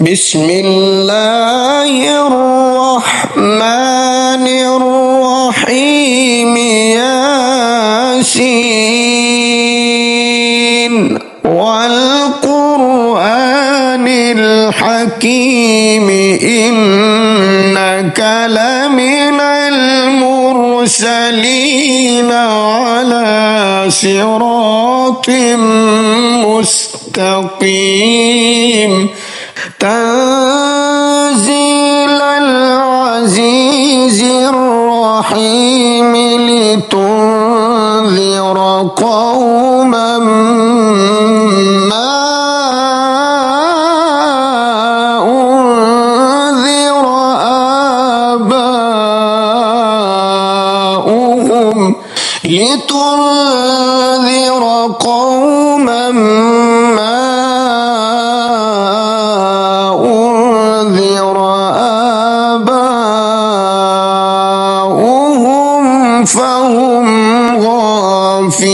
بسم الله الرحمن الرحيم ياسين والقرآن الحكيم إنك لمن المرسلين على صراط مستقيم تنزيل العزيز الرحيم لتنذر قوما ما أنذر آباؤهم لتنذر قوما فهم غافلون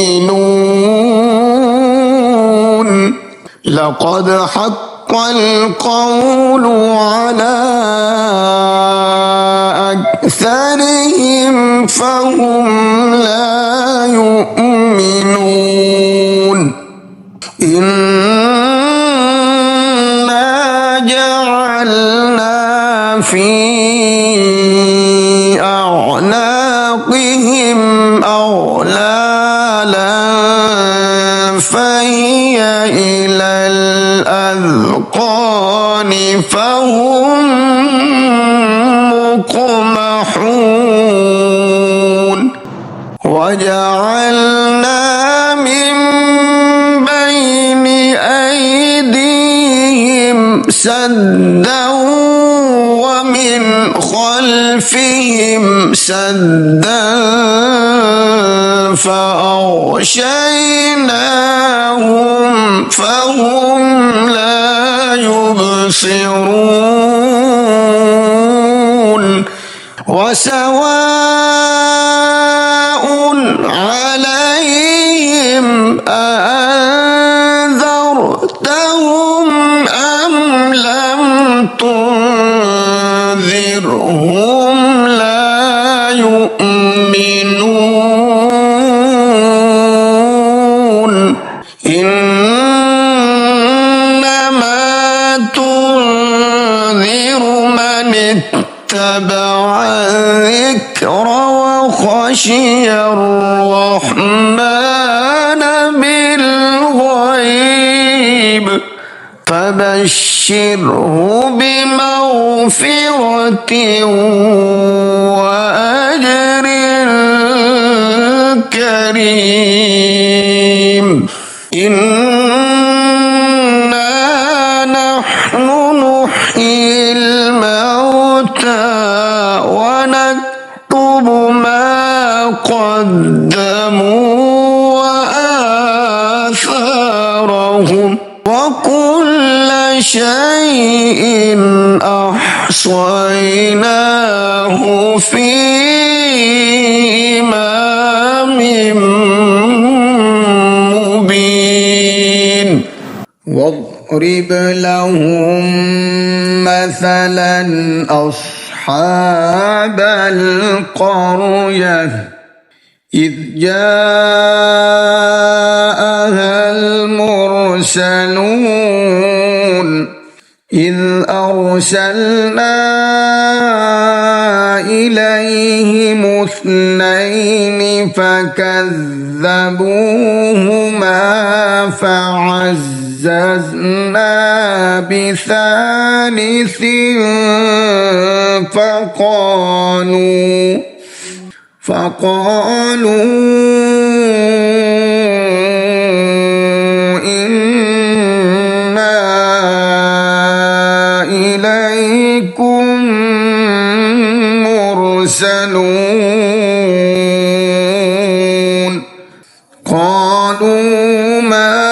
لقد حق القول على أكثرهم فهم لا يؤمنون إنا جعلنا في أعناقهم أغلالا فهي إلى الأذقان فهم مقمحون وجعلنا من بين أيديهم سدا ومن خلفهم سدا فأغشيناهم فهم لا يبصرون وسواء عليهم أأنذرتهم أم لم تنذرهم لا يؤمنون إنما تنذر من اتبع الذكر وخشي الرحمن بالغيب فبشره بمغفرة وأجر كريم إنا نحن نحيي الموتى ونكتب ما قدموا وآثارهم وكل شيء أحصيناه في إمام مبين واضرب لهم مثلا أصحاب القرية إذ جاءها المرسلون إذ أرسلنا إليهم اثنين فكذبوهما فعززنا بثالث فقالوا إنا إليكم مرسلون قالوا ما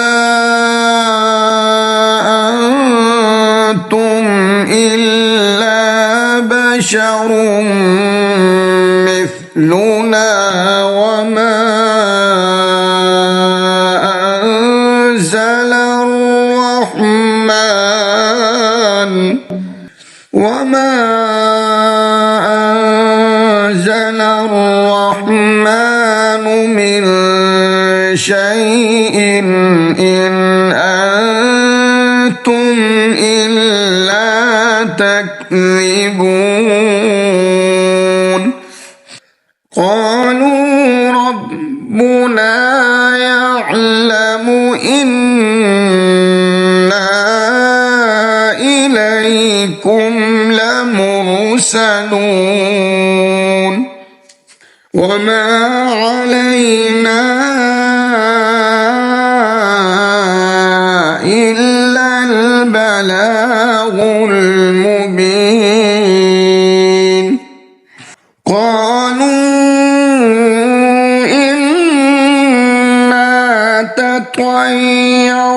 أنتم إلا بشر مثلنا وما أنزل الرحمن وما أنزل الرحمن من شيء إن أنتم إلا تكذبون قالوا ربنا يعلم إنا إليكم لمرسلون وما علينا إلا البلاغ المبين قالوا إنا تطيرنا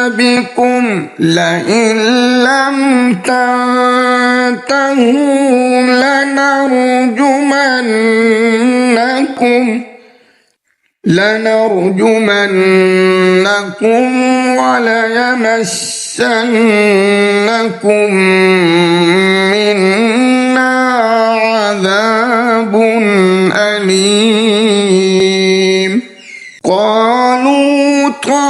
بكم لئن لم تنتهوا لنرجمنكم وليمسنكم منا عذاب أليم قالوا طائركم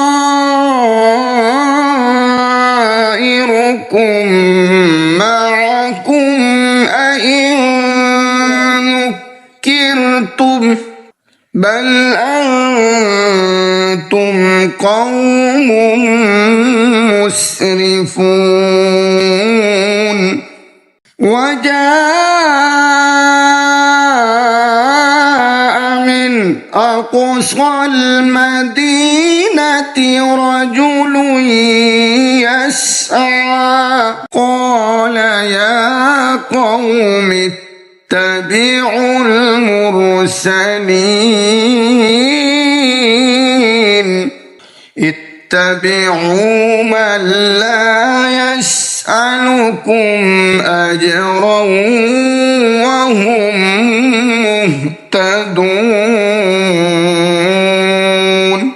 معكم أئن ذكرتم بل أنتم قوم مسرفون وجاء من أقصى المدينة رجل يسعى قال يا قوم اتبعوا المرسلين اتبعوا من لا يسألكم أجرا وهم مهتدون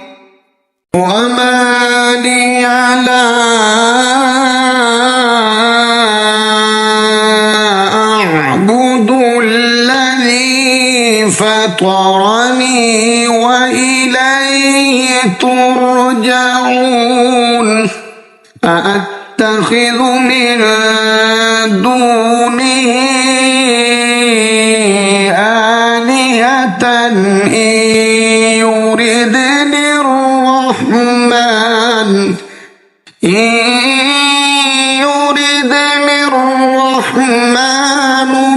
وما لي لا أعبد الذي فطرني وإليه ترجعون أأتخذ من دونه آلهة إن يردني الرحمن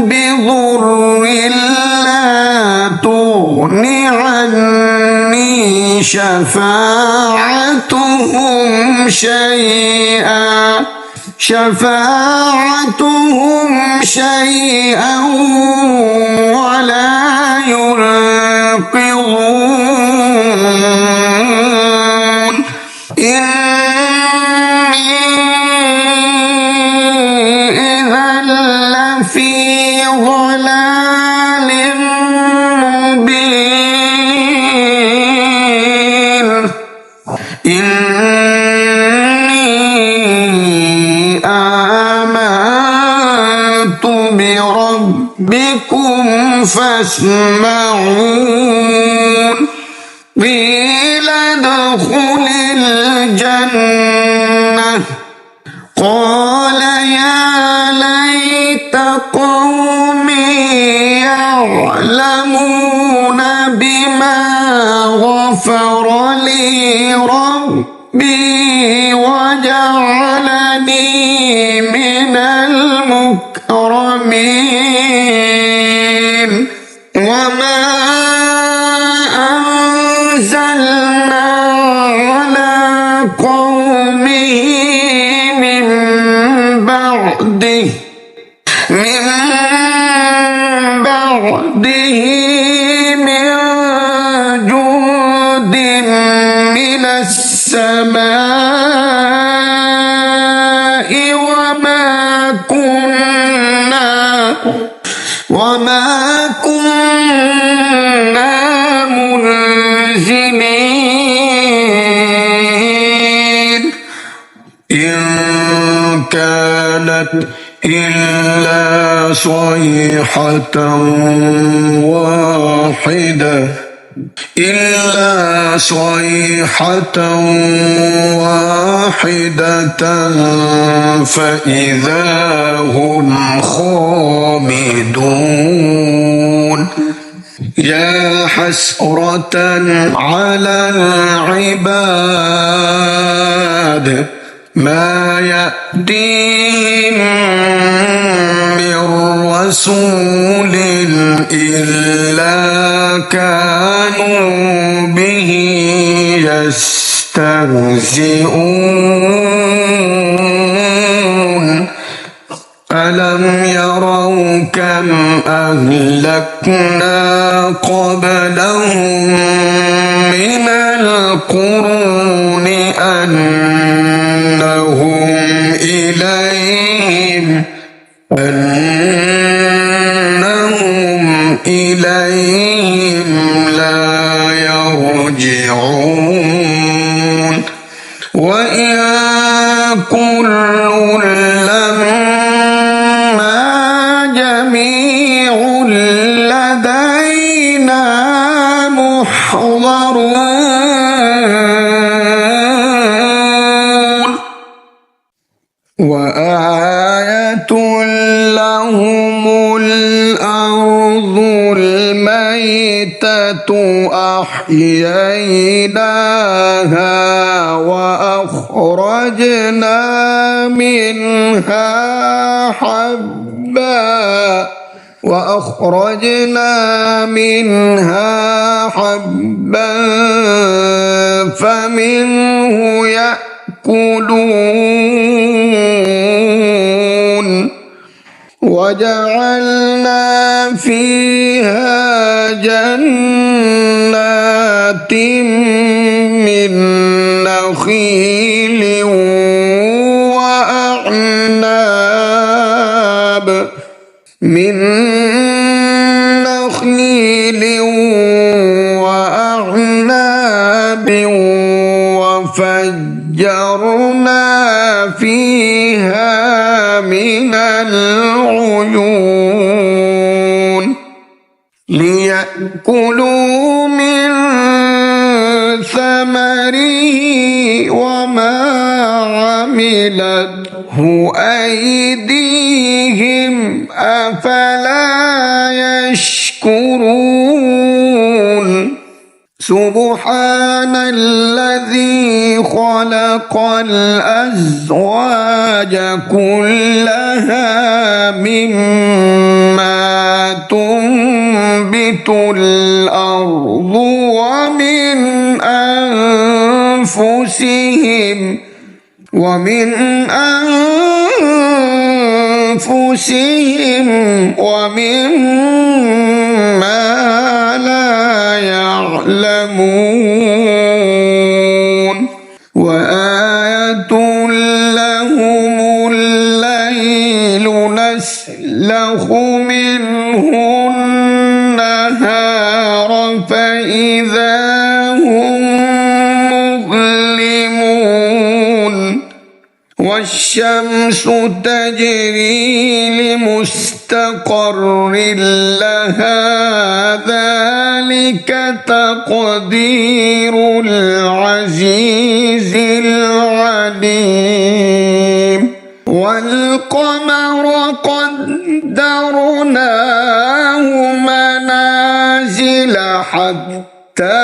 بضر لا تغن عني شفاعتهم شيئا ولا ينقذون إني إذا لفي ضلال مبين إني آمنت بربكم فاسمعون قيل ادخل الجنة قال يا ليت قومي يعلمون بما غفر لي ربي وجعلني من المكرمين وما أنزلنا على قومه من بعده من جند من السماء وما كنا منزلين إن كانت إلا صيحة واحدة فإذا هم خامدون يا حسرة على العباد ما يأتيهم من رسول إلا كانوا به يستهزئون ألم يروا كم أهلكنا قبلهم من القرون أنهم إليهم لا يرجعون وإن كل لما جميع لدينا محضرون وآية لهم الأرض الميتة أحييناها وأخرجنا منها حبا فمنه يأكلون وجعلنا فيها جنات من نخيل وأعناب وفجرنا فيها من العيون ليأكلوا من ثمره وما عملته أيديهم أفلا يشكرون سبحان الذي خلق الأزواج كلها مما تنبت الأرض ومن أنفسهم ومما لا يعلمون وآية لهم الليل نسلخ منه النهار فإذا هم مظلمون والشمس تجري لمستقر لها ذلك تقدير العزيز العليم والقمر قدرناه منازل حتى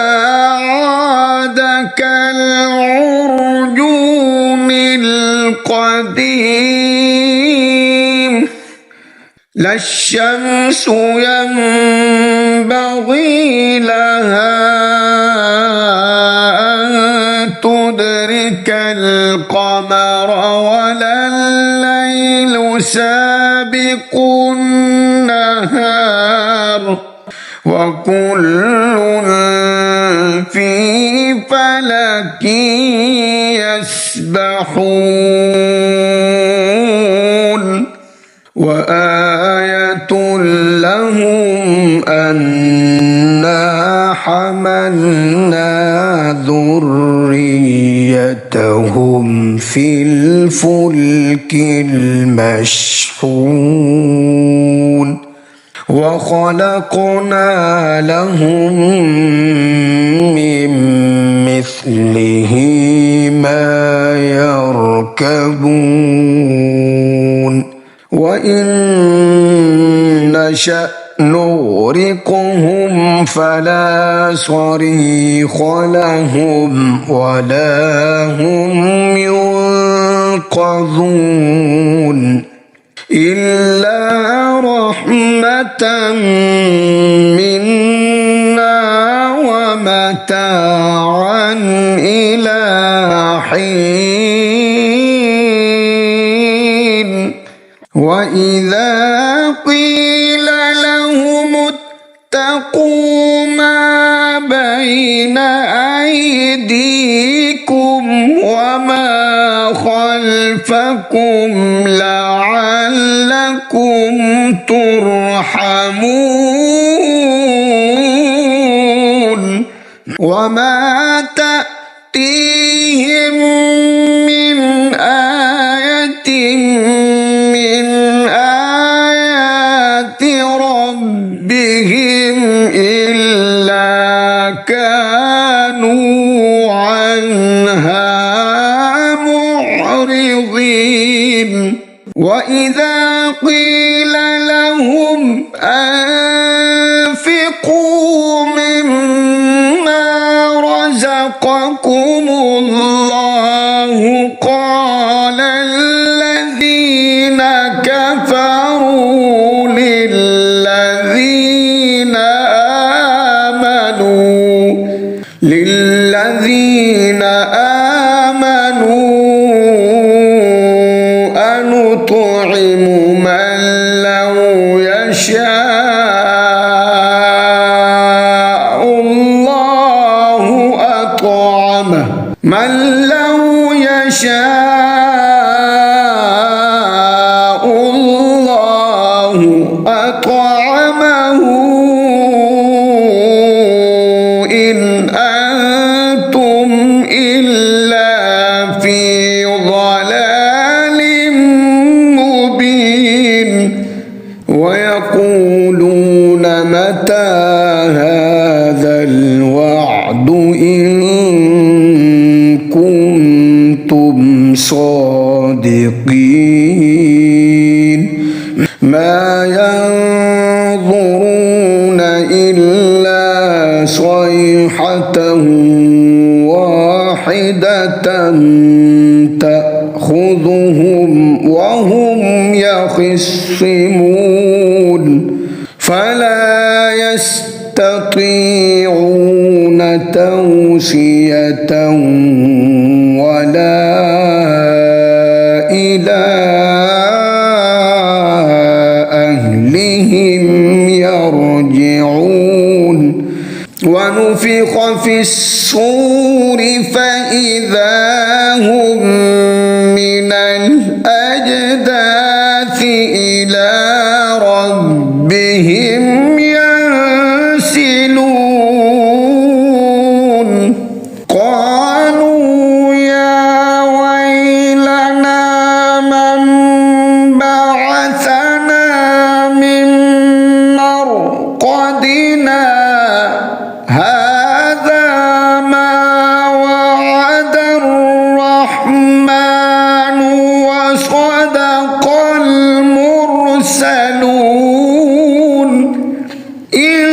عاد كالعرجون القديم لا الشمس ينبغي لها أن تدرك القمر ولا الليل سابق النهار وكل في فلك يسبحون وآية لهم أنا حملنا ذريتهم في الفلك الفلك المشحون وخلقنا لهم من مثله ما يركبون وإن نشأ نغرقهم فلا صريخ لهم ولا هم ينقذون إلا رحمة منا ومتاعا إلى حين وإذا قيل لهم اتقوا ما بين أيديكم وما خلفكم لعلكم ترحمون وما تأتيهم من آية من آيات ربهم إلا كانوا عنها معرضين وإذا قيل لهم أنفقوا مما رزقكم الله قال الذين كفروا للذين آمنوا أنطعم من لو يشاء الله أطعمه إن أنتم إلا في ضلال مبين ويقولون متى هذا الوعد إن كنتم صادقين ما ينظرون إلا صيحة واحدة تأخذهم وهم يخصمون فلا يستطيعون توصية ولا إلى أهلهم يرجعون ونفخ في الصور فإذا هم من الأجداث إلى ربهم ينسلون قالوا يا ويلنا من بعثنا من مرقدنا هذا ما وعد الرحمن وصدق المرسلون إن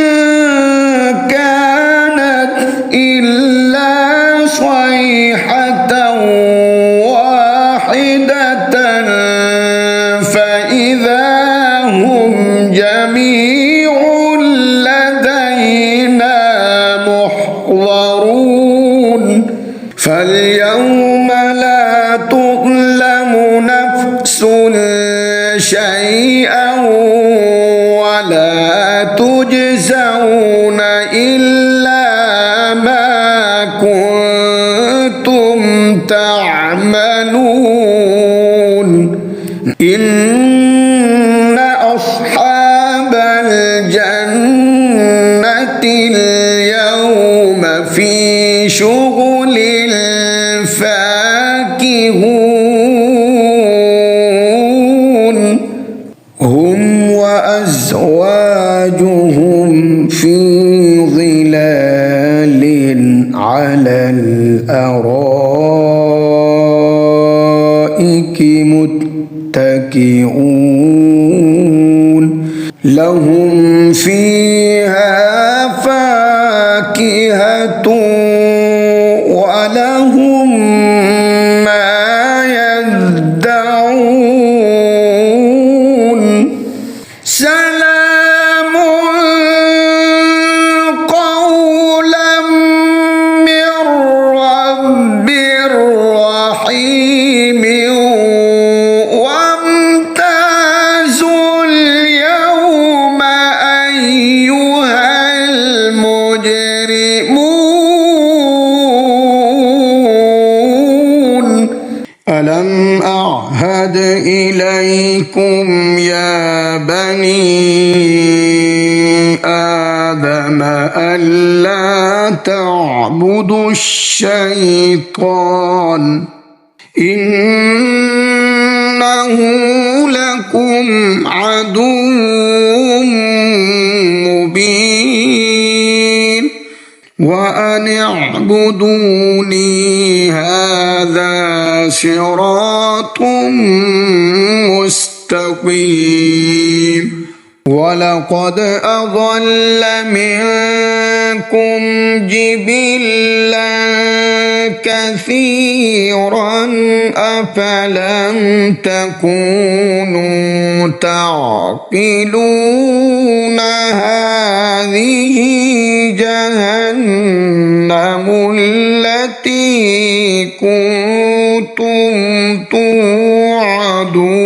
كانت إلا صيحة واحدة فإذا هم جميع لدينا محضرون فاليوم لا تظلم نفس شيئا ولا تجزون إلا ما كنتم تعملون إن أصحاب الجنة اليوم في شغل فاكهون في ظلال على الأرائك متكئون لهم فيها فاكهة ولهم ما يدعون سلام قولا من رب رحيم وامتازوا اليوم أيها المجرمون ألم أعهد إليكم يا بني آدم ألا تعبدوا الشيطان إنه لكم عدو مبين وأن اعبدوني هذا صراط مستقيم ولقد أضل منكم جبلا كثيرا أفلم تكونوا تعقلون هذه جهنم التي كنتم توعدون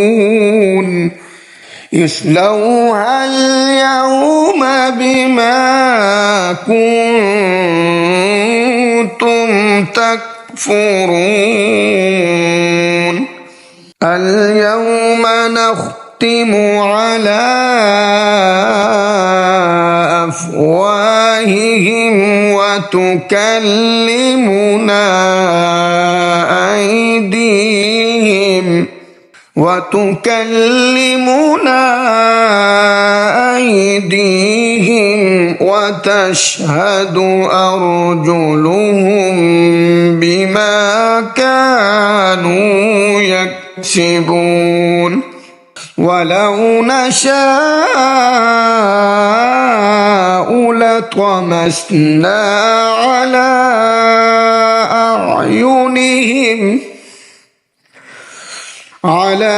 اصلوها اليوم بما كنتم تكفرون اليوم نختم على أفواههم وتكلمنا أيديهم وتشهد أرجلهم بما كانوا يكسبون ولو نشاء لطمسنا على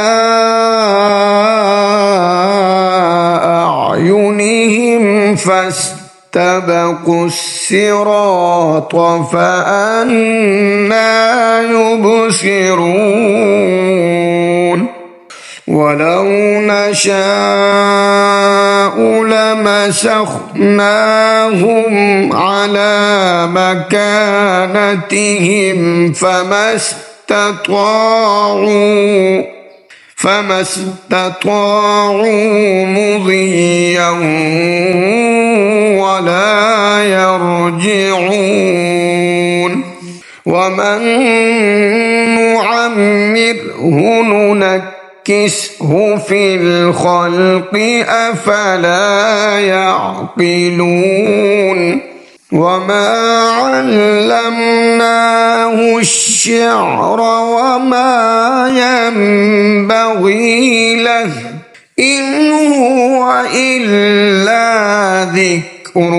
أعينهم فاستبقوا الصراط فأنى يبصرون ولو نشاء لمسخناهم على مكانتهم فما استطاعوا مضيا ولا يرجعون ومن نعمره ننكسه في الخلق أفلا يعقلون وما علمناه الشعر وما ينبغي له إن هو إلا ذكر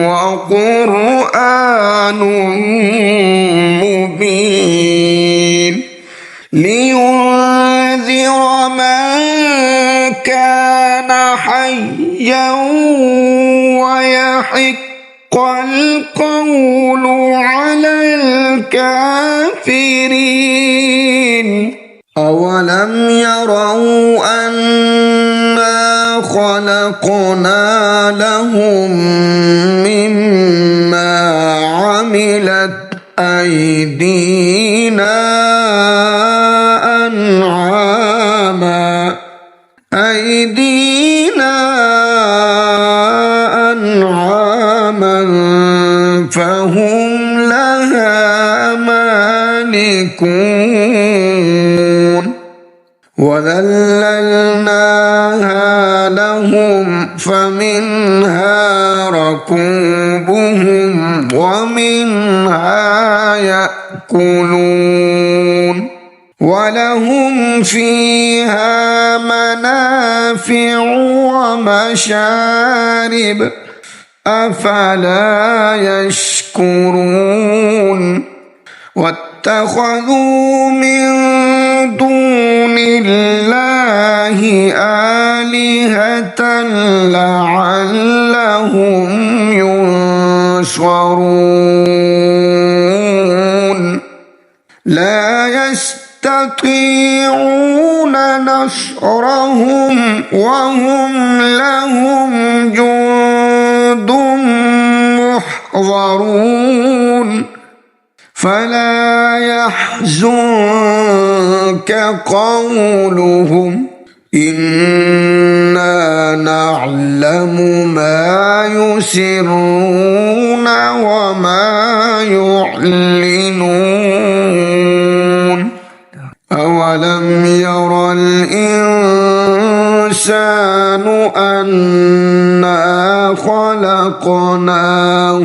وقرآن مبين لينذر من كان حيا ويحق القول على الكافرين أولم يروا أنا خلقنا لهم مما عملت أيدينا أنعاما فهم لها مالكون وذللناها زينها لهم فمنها ركوبهم ومنها يأكلون ولهم فيها منافع ومشارب أفلا يشكرون واتخذوا من دون الله آلهة لعلهم ينصرون لا يستطيعون نصرهم وهم لهم جند محضرون فلا يحزنك قولهم إنا نعلم ما يسرون وما يعلنون أولم ير الإنسان أنا خلقناه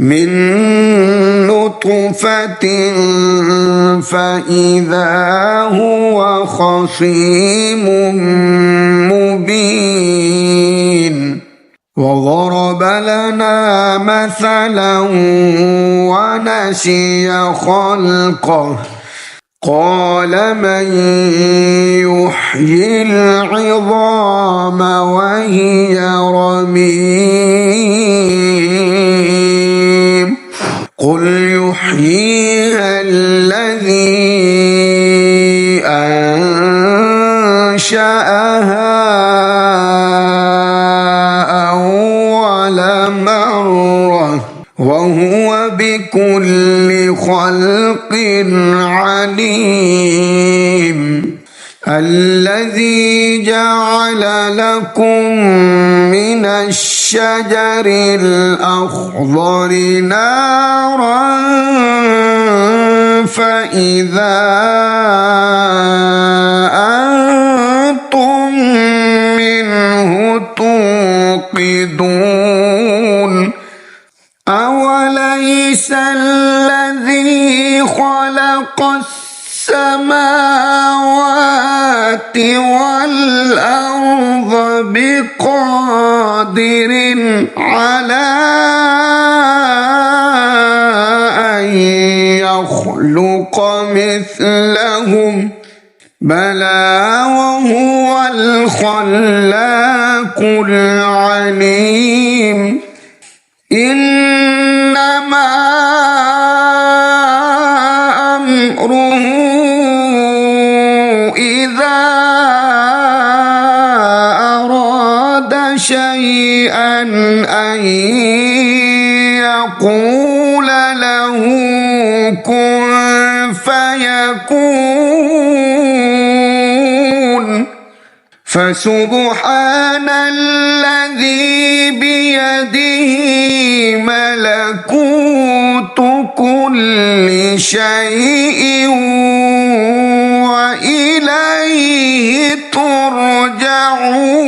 من نطفة فإذا هو خصيم مبين وضرب لنا مثلا ونسي خلقه قال من يحيي العظام وهي رميم قل يحييها الذي أنشأها أول مرة وهو بكل خلق عليم الذي جعل لكم من الشجر الأخضر نارا فإذا أنتم منه توقدون أوليس الذي خلق السماوات والأرض بقادر على أن يخلق مثلهم بلى وهو الخلاق العليم إنما أمره إذا أراد شيئا أن يقول له كن فيكون فسبحان الذي بيده ملكوت كل شيء وإليه ترجعون